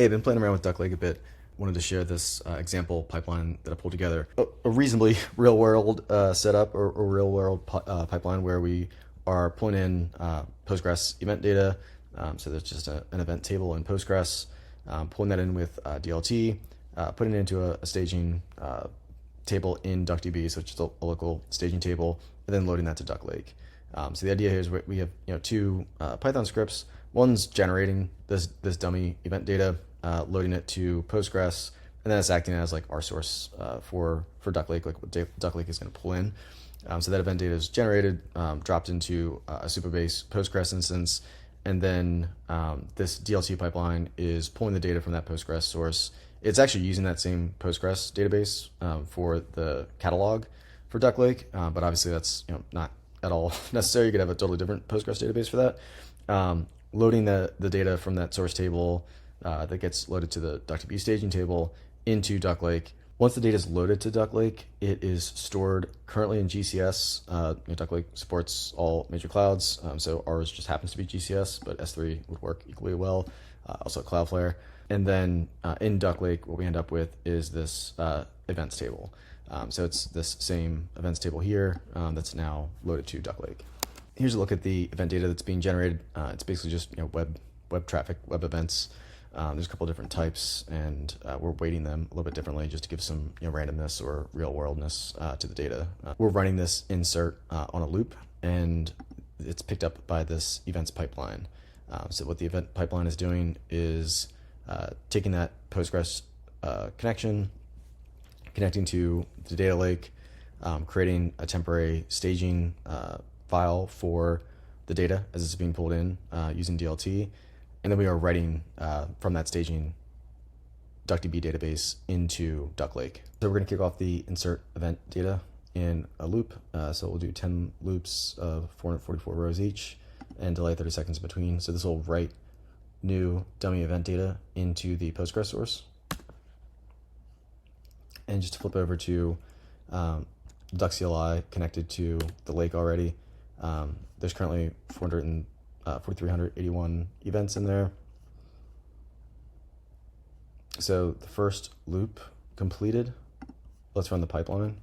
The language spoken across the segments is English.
Hey, I've been playing around with DuckLake a bit. Wanted to share this example pipeline that I pulled together. A reasonably real-world setup or real-world pipeline where we are pulling in Postgres event data. So there's just an event table in Postgres, pulling that in with DLT, putting it into a staging table in DuckDB, so it's just a local staging table, and then loading that to DuckLake. So the idea here is we have two Python scripts. One's generating this dummy event data, loading it to Postgres, and then it's acting as like our source for DuckLake, like what DuckLake is going to pull in. So that event data is generated, dropped into a Supabase Postgres instance, and then this DLT pipeline is pulling the data from that Postgres source. It's actually using that same Postgres database for the catalog for DuckLake, but obviously that's not at all necessary. You could have a totally different Postgres database for that. Loading the data from that source table that gets loaded to the DuckDB staging table into DuckLake. Once the data is loaded to DuckLake, it is stored currently in GCS. DuckLake supports all major clouds, so ours just happens to be GCS, but S3 would work equally well, also CloudFlare. And then in DuckLake, what we end up with is this events table. So it's this same events table here that's now loaded to DuckLake. Here's a look at the event data that's being generated. It's basically just web traffic, web events. There's a couple different types, and we're weighting them a little bit differently just to give some randomness or real worldness to the data. We're running this insert on a loop, and it's picked up by this events pipeline. So what the event pipeline is doing is taking that Postgres connection, connecting to the data lake, creating a temporary staging file for the data as it's being pulled in using DLT, and then we are writing from that staging DuckDB database into DuckLake. So we're going to kick off the insert event data in a loop. So we'll do 10 loops of 444 rows each and delay 30 seconds in between. So this will write new dummy event data into the Postgres source. And just to flip over to DuckCLI connected to the lake already, there's currently 4,381 events in there. So the first loop completed. Let's run the pipeline.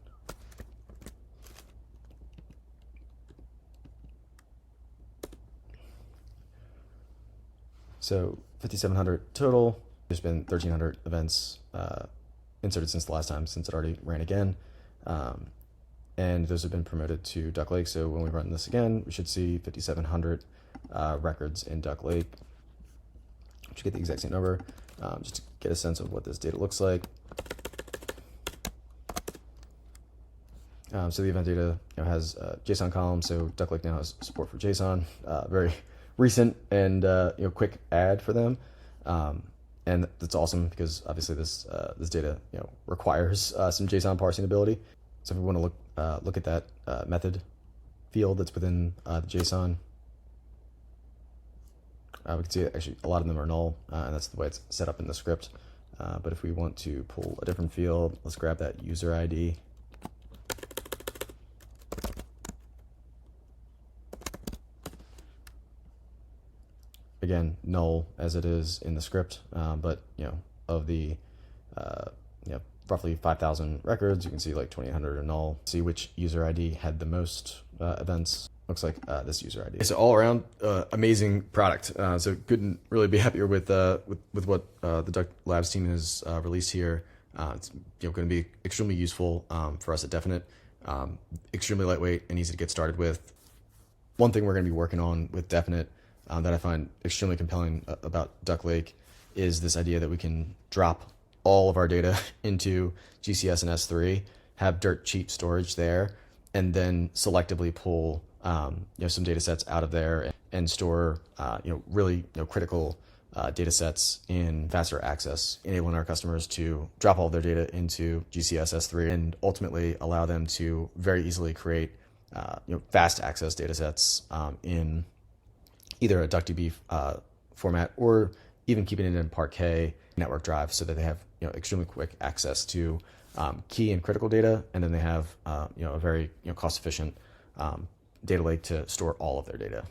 So 5,700 total. There's been 1,300 events inserted since the last time, since it already ran again. And those have been promoted to DuckLake. So when we run this again, we should see 5,700 records in DuckLake. We should get the exact same number, just to get a sense of what this data looks like. So the event data has a JSON column. So DuckLake now has support for JSON. Very recent and quick add for them. And that's awesome because obviously this data requires some JSON parsing ability. So if we want to look at that method field that's within the JSON, we can see actually a lot of them are null, and that's the way it's set up in the script. But if we want to pull a different field, let's grab that user ID. Again, null as it is in the script, but of the roughly 5,000 records, you can see like 2,800 are null. See which user ID had the most events. Looks like this user ID. So all around, amazing product. So couldn't really be happier with what the Duck Labs team has released here. It's going to be extremely useful for us at Definite. Extremely lightweight and easy to get started with. One thing we're going to be working on with Definite that I find extremely compelling about DuckLake is this idea that we can drop all of our data into GCS and S3, have dirt cheap storage there, and then selectively pull some data sets out of there and store really critical data sets in faster access, enabling our customers to drop all of their data into GCS S3 and ultimately allow them to very easily create fast access data sets in either a DuckDB format or even keeping it in Parquet network drive so that they have extremely quick access to key and critical data, and then they have a very cost efficient data lake to store all of their data.